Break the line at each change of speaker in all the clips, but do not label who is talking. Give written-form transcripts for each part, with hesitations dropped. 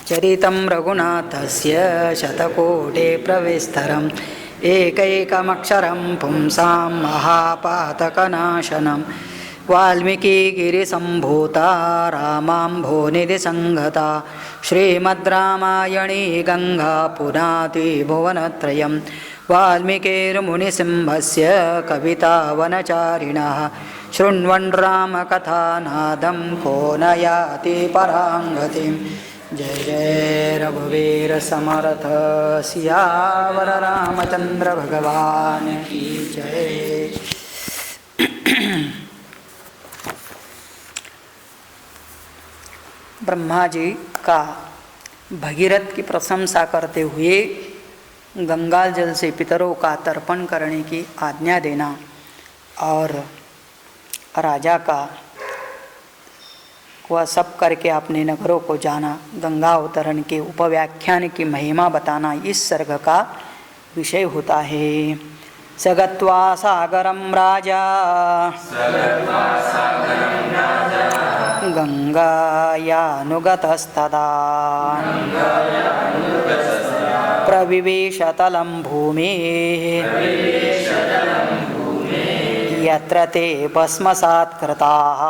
चरितं रघुनाथस्य शतकोटे प्रविस्तरम् एकैकमक्षरं पुंसां महापातकनाशनं वाल्मीकिगिरिसम्भूता रामाम्भोनिधिसंगता श्रीमद् रामायणी गंगा पुनाति भुवनत्रयं वाल्मीकिर्मुनिसिंहस्य कवितावनचारिणः शृण्वन् रामकथानादं को न याति पराङ्गतिं। जय जय रघुवीर समर्थ सियावर रामचंद्र भगवान की जय। ब्रह्मा जी का भगीरथ की प्रशंसा करते हुए गंगा जल से पितरों का तर्पण करने की आज्ञा देना और राजा का वह सब करके अपने नगरों को जाना, गंगा अवतरण के उपव्याख्यान की महिमा बताना इस सर्ग का विषय होता है। सगत्वा सागरं राजा गंगायानुगतस्तदा प्रविवेशतलं भूमेः यत्र ते भस्मसात् कृताः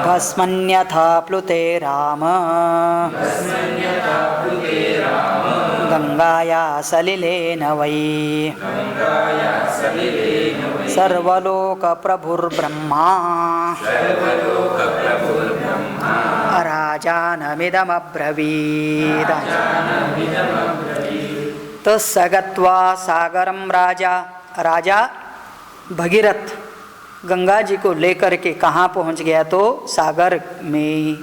भस्मन्यथा प्लुते राम गंगाया सलिलेन वै सर्वलोकप्रभुर्ब्रह्मा राजानमिदमब्रवीत्। तो सगत्वा सागरम राजा भगीरथ गंगा जी को लेकर के कहाँ पहुँच गया? तो सागर में।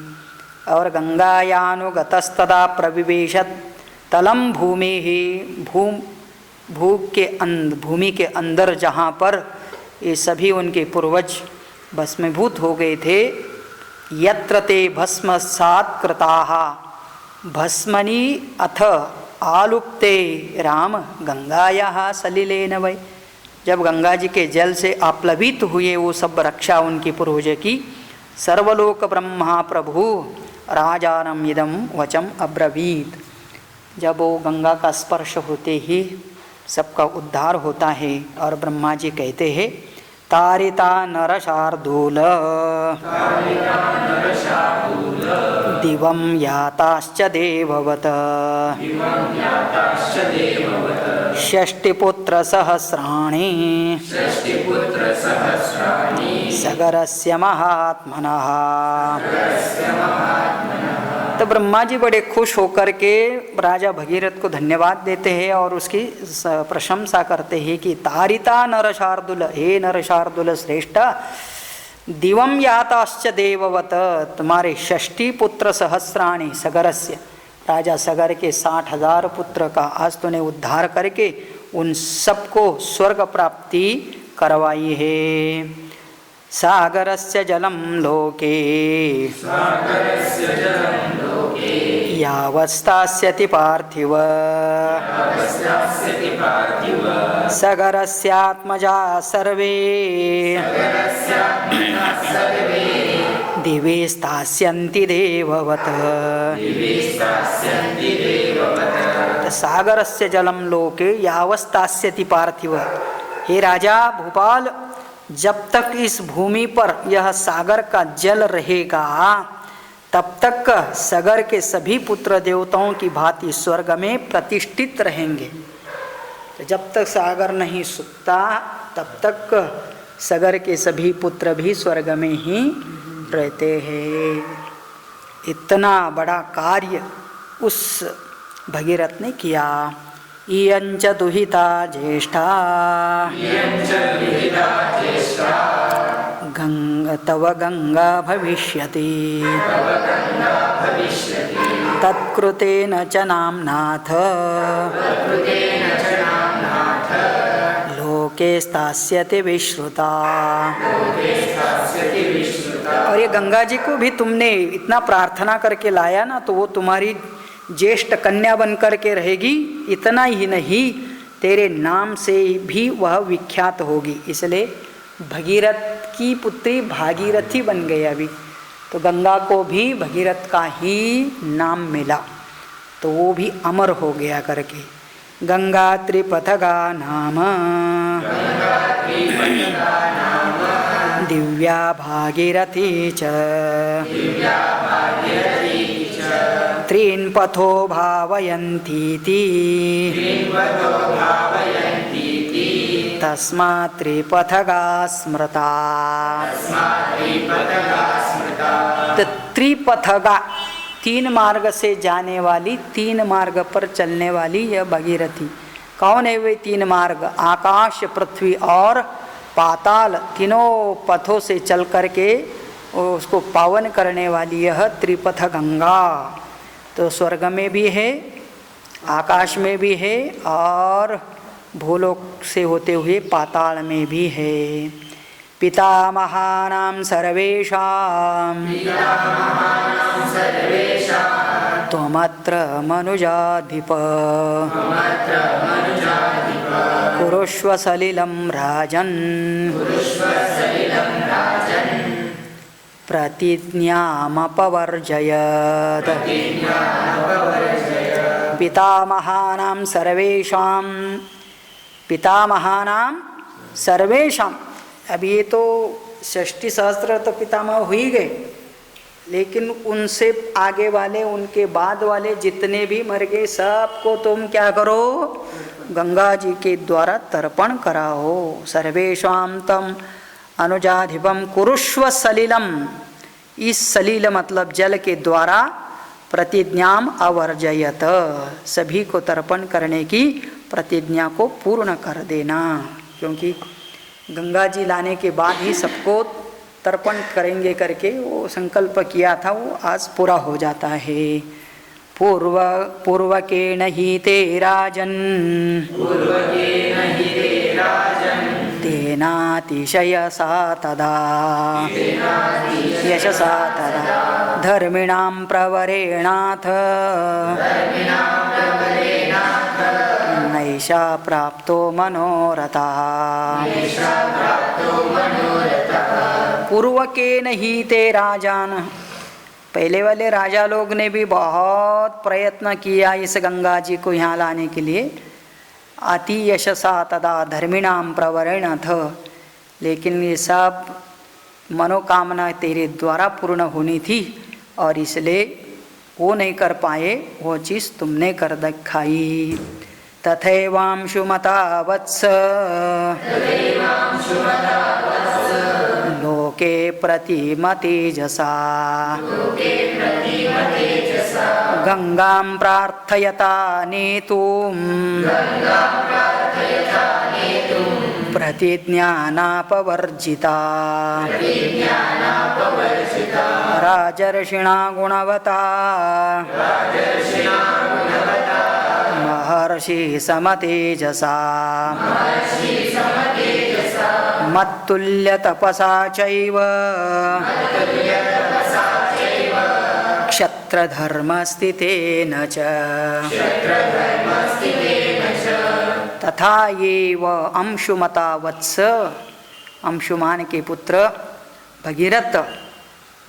और गंगायानुगतस्तदा प्रविवेशत तलम भूमि ही भूमि के अंदर जहाँ पर ये सभी उनके पूर्वज भस्मीभूत हो गए थे, यत्र ते भस्मसात् कृताः भस्मनि अथ आलुप्ते राम गंगायाः सलिलेन वै। जब गंगा जी के जल से आप्लवित हुए वो सब रक्षा उनकी पूर्वज की, सर्वलोक ब्रह्मा प्रभु राजानम इदम वचम अब्रवीत। जब वो गंगा का स्पर्श होते ही सबका उद्धार होता है और ब्रह्मा जी कहते हैं तारिता नरशार्दूल दिवं याताश्च देववत षष्टिपुत्र सहस्राणि सगरस्य महात्मनः। तो ब्रह्मा जी बड़े खुश होकर के राजा भगीरथ को धन्यवाद देते हैं और उसकी प्रशंसा करते हैं कि तारिता नरशार्दूल, हे नरशार्दूल श्रेष्ठ, दिवम याताश्च देववत, तुम्हारे षष्टि पुत्र सहस्राणि सगरस्य, राजा सगर के 60,000 पुत्र का आज तूने उद्धार करके उन सबको स्वर्ग प्राप्ति करवाई है। सागरस्य जलम लोके यावस्थास्यति पार्थिव सगरस्यात्मजा सर्वे दिवे स्थास्यन्ति देववत। सागरस्य जलम लोके यावस्थास्यति पार्थिव, हे राजा भूपाल, जब तक इस भूमि पर यह सागर का जल रहेगा तब तक सगर के सभी पुत्र देवताओं की भांति स्वर्ग में प्रतिष्ठित रहेंगे। तो जब तक सागर नहीं सूखता तब तक सगर के सभी पुत्र भी स्वर्ग में ही रहते हैं। इतना बड़ा कार्य उस भगीरथ ने किया। इयंच दुहिता ज्येष्ठा तव गंगा भविष्यति तत्कृतेन च नाम्नाथ लोके स्थास्यति विश्रुता। और ये गंगा जी को भी तुमने इतना प्रार्थना करके लाया ना, तो वो तुम्हारी ज्येष्ठ कन्या बन करके रहेगी। इतना ही नहीं, तेरे नाम से भी वह विख्यात होगी। इसलिए भगीरथ की पुत्री भागीरथी बन गई अभी। तो तो गंगा को भी भगीरथ का ही नाम मिला, तो वो भी अमर हो गया करके। गंगा त्रिपथगा नाम दिव्या भागीरथी च त्रीन् पथो भावयन्तीति तस्मात् त्रिपथगा स्मृता। तो त्रिपथगा, तीन मार्ग से जाने वाली, तीन मार्ग पर चलने वाली यह भगीरथी। कौन है वे तीन मार्ग? आकाश, पृथ्वी और पाताल, तीनों पथों से चल करके उसको पावन करने वाली यह त्रिपथ गंगा। तो स्वर्ग में भी है, आकाश में भी है और भूलोक से होते हुए पाताल में भी है। पितामहानां सर्वेषां त्वमत्र मनुजाधिप कुरुष्व सलिलं राजन् प्रतिज्ञामपवर्जयत्। पितामहानां सर्वेषां, पितामहानां सर्वेषां, अब ये तो षष्ठी सहस्त्र तो पितामह हो ही गए, लेकिन उनसे आगे वाले, उनके बाद वाले जितने भी मर गए, सबको तुम क्या करो? गंगा जी के द्वारा तर्पण कराओ। सर्वेषां तम अनुजाधिपम कुरुष्व सलिलम, इस सलिल मतलब जल के द्वारा प्रतिज्ञाम अवर्जयत, सभी को तर्पण करने की प्रतिज्ञा को पूर्ण कर देना, क्योंकि गंगा जी लाने के बाद ही सबको तर्पण करेंगे करके वो संकल्प किया था, वो आज पूरा हो जाता है। पूर्व के नहीं ते राजन तेनातिशयसा तदा यशसा तदा धर्मिणां प्रवरेणाथ नैषा प्राप्तो मनोरथा। पूर्व के नहीं ते राजान, पहले वाले राजा लोग ने भी बहुत प्रयत्न किया इस गंगा जी को यहाँ लाने के लिए। अति यशसा तदा धर्मिणाम प्रवरेणाथ, लेकिन ये सब मनोकामना तेरे द्वारा पूर्ण होनी थी और इसलिए वो नहीं कर पाए, वो चीज़ तुमने कर दिखाई। तथैवांशुमता वत्स लोके प्रतिमतेजसा गंगां प्रार्थयता नेतुं प्रतिज्ञानापवर्जिता राजर्षिणा गुणवता महर्षि समतेजसा मत्तुल्य तपसा चैव क्षत्रधर्मस्थितेन च तथा एव अंशुमता वत्स, अंशुमान के पुत्र भगीरथ,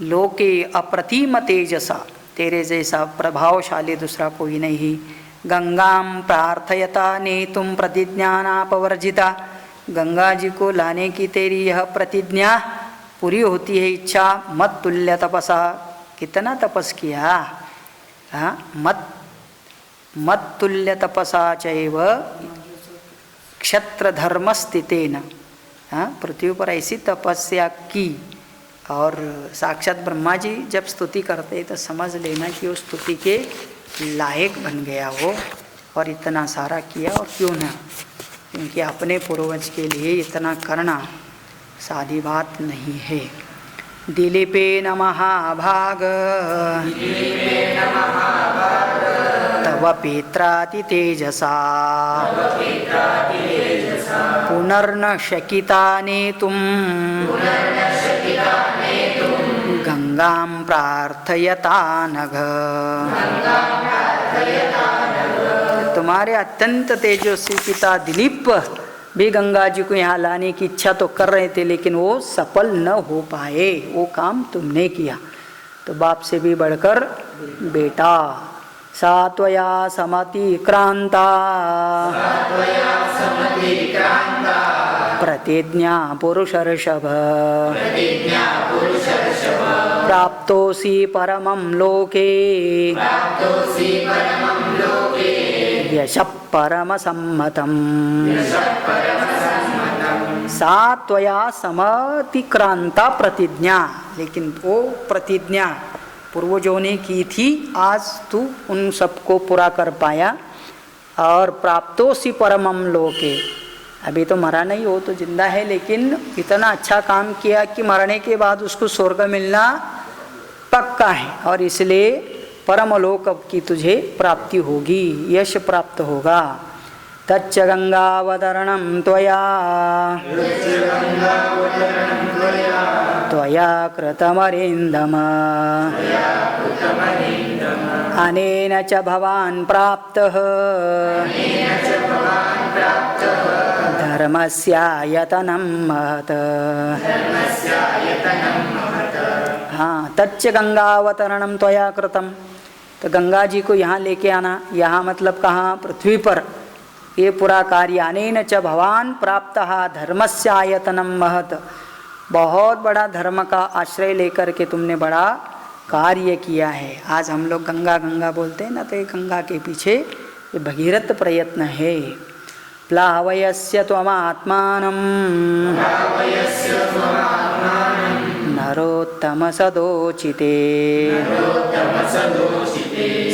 लोके अप्रतिम तेजसा, तेरे जैसा प्रभावशाली दूसरा कोई नहीं। गंगां प्रार्थयता नेतुं प्रतिज्ञानापवर्जिता, गंगा जी को लाने की तेरी यह प्रतिज्ञा पूरी होती है इच्छा। मत तुल्य तपसा, कितना तपस किया, मत तुल्य तपसा चैव क्षत्र धर्म स्थितेन, पृथ्वी पर ऐसी तपस्या की। और साक्षात ब्रह्मा जी जब स्तुति करते तो समझ लेना कि उस स्तुति के लायक बन गया वो, और इतना सारा किया। और क्यों ना, क्योंकि अपने पूर्वज के लिए इतना करना सादी बात नहीं है। दिलीपेन महाभाग तव पित्राति तेजसा पुनर्न शकिता नेतुं गंगां प्रार्थयता नघ। तुम्हारे अत्यंत तेजस्वी पिता दिलीप भी गंगा जी को यहाँ लाने की इच्छा तो कर रहे थे, लेकिन वो सफल न हो पाए। वो काम तुमने किया, तो बाप से भी बढ़कर बेटा। सा त्वया समतिक्रांता प्रतिज्ञा पुरुषर्षभ प्राप्तोऽसि परमं लोके यशः परमसम्मतम्। सा त्वया समतिक्रांता प्रतिज्ञा, लेकिन वो प्रतिज्ञा पूर्वजों ने की थी, आज तू उन सबको पूरा कर पाया। और प्राप्तोऽसि परमं लोके, अभी तो मरा नहीं, हो तो जिंदा है, लेकिन इतना अच्छा काम किया कि मरने के बाद उसको स्वर्ग मिलना पक्का है, और इसलिए परमलोक की तुझे प्राप्ति होगी, यश प्राप्त होगा। तच्च गंगावतरणं त्वया त्वया कृतमरिन्दम अनेन च भवान् प्राप्तः धर्मस्यायतनं महत्। हाँ, तच्च गंगावतरणं त्वया कृतम, तो गंगा जी को यहाँ लेके आना। यहाँ मतलब कहाँ? पृथ्वी पर। ये पूरा कार्य अनेन च भवान प्राप्तः धर्मस्यायतनं महत्, बहुत बड़ा धर्म का आश्रय लेकर के तुमने बड़ा कार्य किया है। आज हम लोग गंगा गंगा बोलते हैं ना, तो ये गंगा के पीछे ये भगीरथ प्रयत्न है। प्लावयस्य त्वमात्मानं नरोत्तम सदोचिते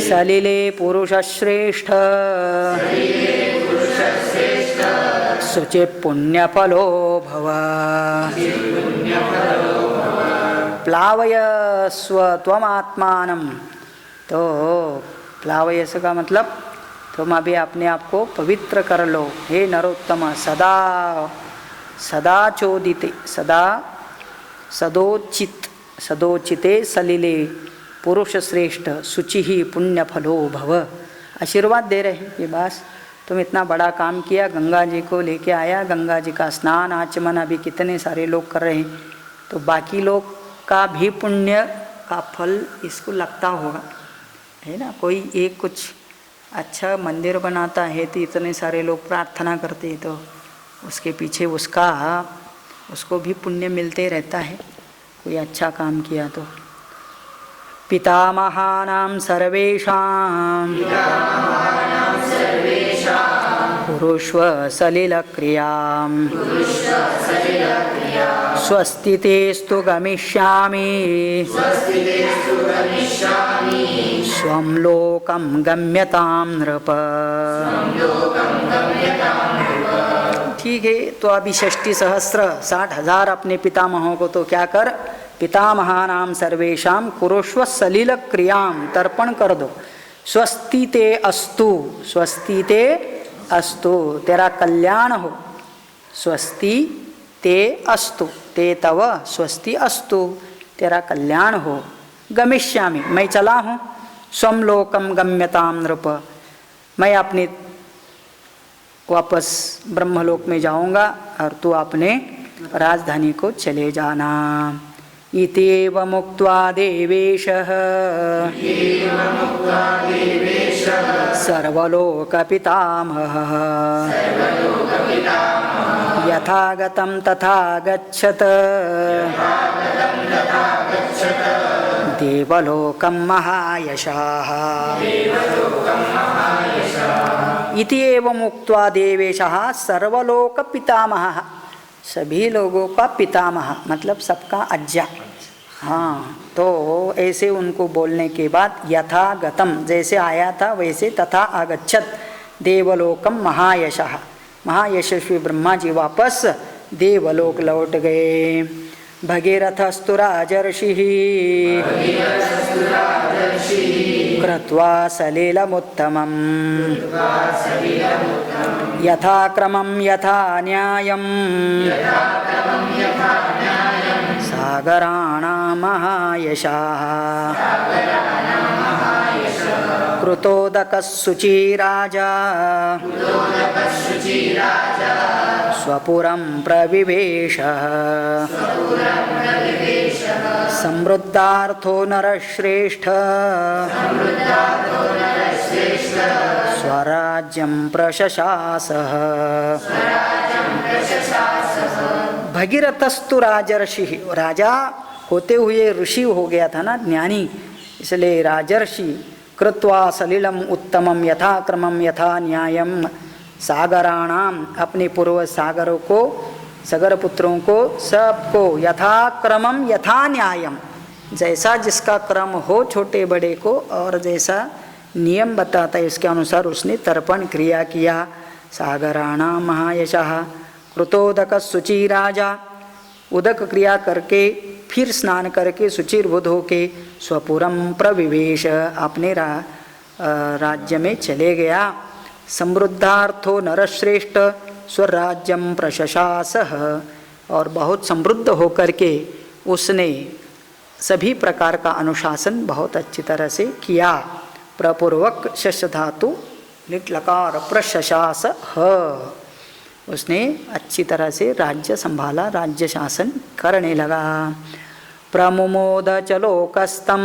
सलिले पुरुषश्रेष्ठ शुचि पुण्यफलो भव। प्लावयस्व त्वमात्मानं, तो प्लावयस्व का मतलब तुम अभी अपने आप को पवित्र कर लो। हे नरोत्तम, सदा सदा चोदिते, सदा सदोचित, सदोचिते सलिले पुरुष श्रेष्ठ शुचि ही पुण्य फलो भव। आशीर्वाद दे रहे हैं कि बस तुम इतना बड़ा काम किया, गंगा जी को लेके आया, गंगा जी का स्नान आचमन अभी कितने सारे लोग कर रहे हैं, तो बाकी लोग का भी पुण्य का फल इसको लगता होगा, है ना। कोई एक कुछ अच्छा मंदिर बनाता है तो इतने सारे लोग प्रार्थना करते हैं, तो उसके पीछे उसको भी पुण्य मिलते रहता है, कोई अच्छा काम किया तो। पितामहानां सर्वेषां कुरुष्व सलिलक्रियां स्वस्ति तेस्तु गमिष्यामि स्वं लोकं गम्यतां नृप। ठीक है, तो अभी 60,000 अपने पितामहों को तो क्या कर, पितामहानां सर्वेषां कुरुष्व सलिल क्रियां, तर्पण कर दो। स्वस्ति ते अस्तु, स्वस्ति ते अस्तु, तेरा कल्याण हो। स्वस्ति ते अस्तु, ते तव स्वस्ति अस्तु, तेरा कल्याण हो। गमिष्यामि, मैं चला हूँ। स्वं लोकम गम्यताम नृप, मैं अपने वापस ब्रह्मलोक में जाऊंगा और तू अपने राजधानी को चले जाना। इत्येव मुक्त्वा देवेशः सर्वलोकपितामहः यथागतं तथा गच्छत देवलोकं महायशाः। इति एवं उक्त्वा देवेशः सर्वलोक पितामहः, सभी लोगों का पितामह मतलब सबका अज्जा। हाँ, तो ऐसे उनको बोलने के बाद यथागतम, जैसे आया था वैसे, तथा आगच्छत देवलोकम महायशः, महायशस्वी ब्रह्मा जी वापस देवलोक लौट गए। भगीरथस्तु राजर्षिः कृत्वा सलिलमुत्तमम् यथाक्रमं यथा न्यायं सागराणां महायशाः। कृतोदकः शुचिराजा स्वपुरं प्रविवेश समृद्धार्थो नरश्रेष्ठ स्वराज्यं प्रशशासः भगीरथस्तु राजर्षि, राजा होते हुए ऋषि हो गया था ना, ज्ञानी, इसलिए राजर्षि कृत्वा सलिलम उत्तमम यथा क्रमम यथा न्यायम सागराणाम, अपने पूर्व सागरों को, सागर पुत्रों को सबको यथा क्रमम यथा न्यायम, जैसा जिसका क्रम हो छोटे बड़े को और जैसा नियम बताता है उसके अनुसार उसने तर्पण क्रिया किया। सागराणाम महायशः कृतोदक शुचि राजा, उदक क्रिया करके फिर स्नान करके शुचिर्बुद्ध होके स्वपुरम प्रविवेश, अपने राज्य में चले गया। समृद्धार्थो नरश्रेष्ठ स्वराज्यम प्रशशासः, और बहुत समृद्ध होकर के उसने सभी प्रकार का अनुशासन बहुत अच्छी तरह से किया। प्रपूर्वक शश धातु लिट लकार प्रशशास ह, उसने अच्छी तरह से राज्य संभाला, राज्य शासन करने लगा। प्रमुमोद चलोकस्तम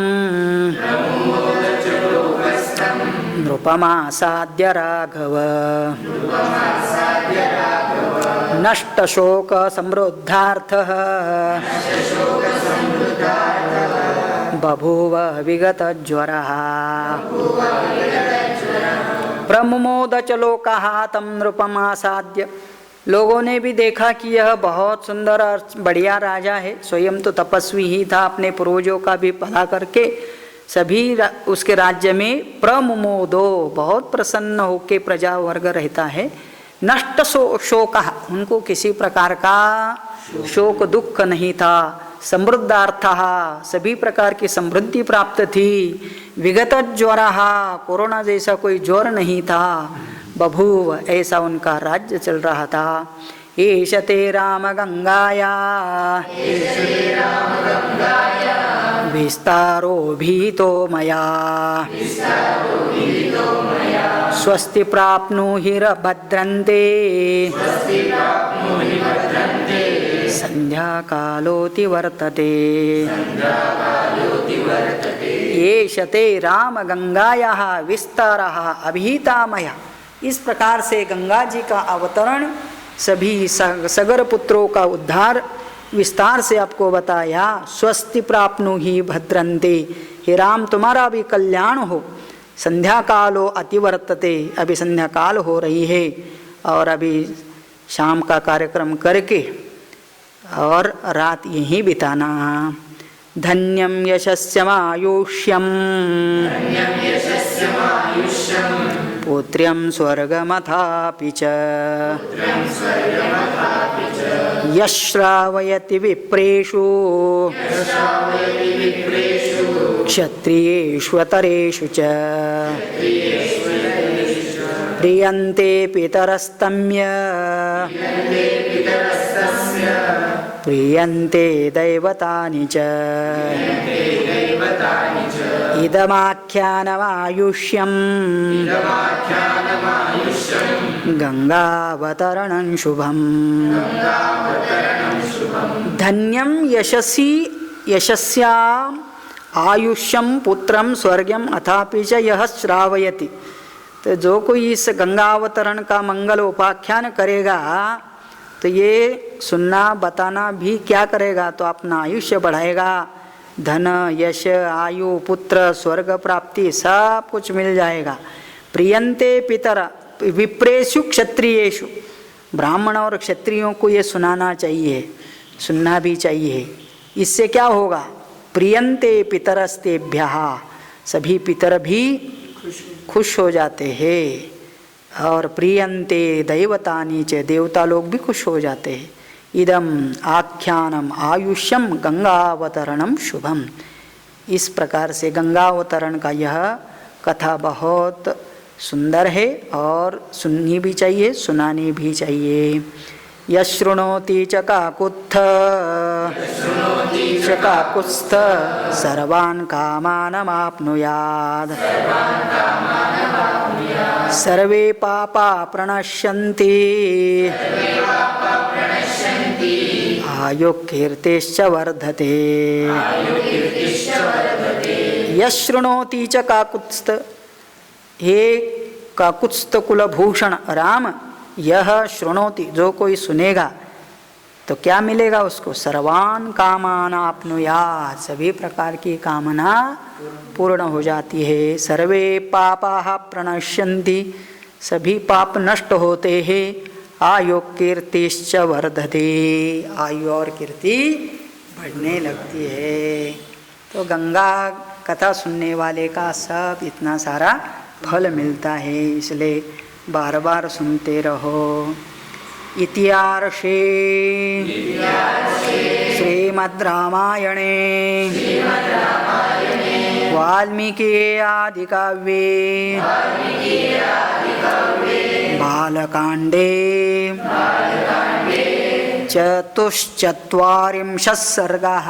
नृपमासाद्य राघव नष्ट शोक समृद्धार्थः बभूव विगत ज्वरः। प्रमुमोद चलोकः तम नृपमासाद्य, लोगों ने भी देखा कि यह बहुत सुंदर और बढ़िया राजा है, स्वयं तो तपस्वी ही था, अपने पूर्वजों का भी भला करके सभी उसके राज्य में प्रमुमोदो, बहुत प्रसन्न होके प्रजा वर्ग रहता है। नष्ट शोक, उनको किसी प्रकार का शोक दुख नहीं था। समृद्धार्थः, सभी प्रकार की समृद्धि प्राप्त थी। विगत ज्वरः, कोरोना जैसा कोई ज्वर नहीं था। बभूव, ऐसा उनका राज्य चल रहा था। एष ते राम गंगाया विस्तारो भीतो मया स्वस्ति प्राप्नुहि भद्रन्ते संध्या कालोति वर्तते। एष ते राम गंगायाः विस्तारः अभिहितामया, इस प्रकार से गंगा जी का अवतरण, सभी सगर पुत्रों का उद्धार विस्तार से आपको बताया। स्वस्ति प्राप्नुहि भद्रन्ते, हे राम तुम्हारा भी कल्याण हो। संध्या कालो अतिवर्तते, अभी संध्या काल हो रही है और अभी शाम का कार्यक्रम करके और रात यहीं बिताना। धन्यम यशस्यमायुष्यम पुत्र्यं स्वर्गमथापि च यश्रावयति विप्रेषु क्षत्रियेष्वतरेषु च प्रियन्ते पितरस्तम्य प्रियन्ते दैवतानि च इदमाख्यानमायुष्यं गंगावतरणं शुभम्। धन्यम यशसी यशस्याम आयुष्यम पुत्रम स्वर्गम अथापि च यह श्रावयति, तो जो कोई इस गंगावतरण का मंगल उपाख्यान करेगा तो ये सुनना बताना भी क्या करेगा, तो अपना आयुष्य बढ़ाएगा। धन यश आयु पुत्र स्वर्ग प्राप्ति सब कुछ मिल जाएगा। प्रियंते पितर विप्रेषु क्षत्रियेषु, ब्राह्मण और क्षत्रियों को ये सुनाना चाहिए, सुनना भी चाहिए। इससे क्या होगा? प्रियंते पितरस्तेभ्यः, सभी पितर भी खुश हो जाते हैं। और प्रियंते दैवतानि च, देवता लोग भी खुश हो जाते हैं। इदम आख्यानम आयुष्यम गंगावतरणम शुभम, इस प्रकार से गंगावतरण का यह कथा बहुत सुंदर है और सुननी भी चाहिए, सुनानी भी चाहिए। यशृणोति च काकुत्थ काकुत्स्थ सर्वान् कामानमाप्नुयात् सर्वे पापा प्रणश्यन्ति आयु कीर्तिश्च वर्धते। यशृणोति च काकुत्स्थ, हे काकुत्स्थ कुलभूषण राम, यह शृणोति, जो कोई सुनेगा तो क्या मिलेगा उसको? सर्वान कामान आपनुयात्, सभी प्रकार की कामना पूर्ण हो जाती है। सर्वे पापाः प्रणश्यन्ति, सभी पाप नष्ट होते हैं। आयु कीर्तिश्च वर्धते, आयु और कीर्ति बढ़ने लगती है। तो गंगा कथा सुनने वाले का सब इतना सारा फल मिलता है, इसलिए बार बार सुनते रहो। इतिहासे श्रीमद् रामायणे वाल्मीकि आदि काव्ये बालकांडे चतुश्चत्वारिंशः सर्गः।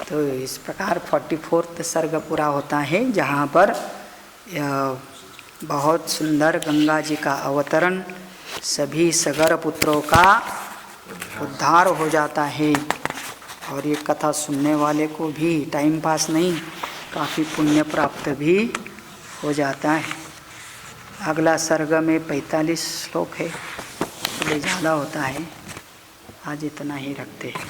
तो इस प्रकार 44वां सर्ग पूरा होता है, जहाँ पर बहुत सुंदर गंगा जी का अवतरण, सभी सगर पुत्रों का उद्धार हो जाता है। और ये कथा सुनने वाले को भी टाइम पास नहीं, काफ़ी पुण्य प्राप्त भी हो जाता है। अगला सर्ग में 45 श्लोक है, इसलिए ज़्यादा होता है। आज इतना ही रखते हैं।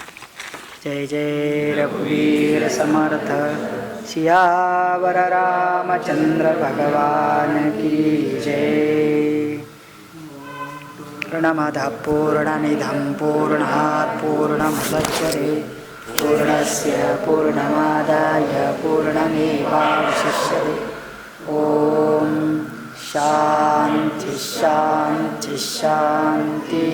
जय जय रघुवीर समर्थ, सियावर रामचंद्र भगवान की जय। पूर्णमदः पूर्णमिदं पूर्णात् पूर्णमुदच्यते, पूर्णस्य पूर्णमादाय पूर्णमेवावशिष्यते। ओम शांति शांति शांति।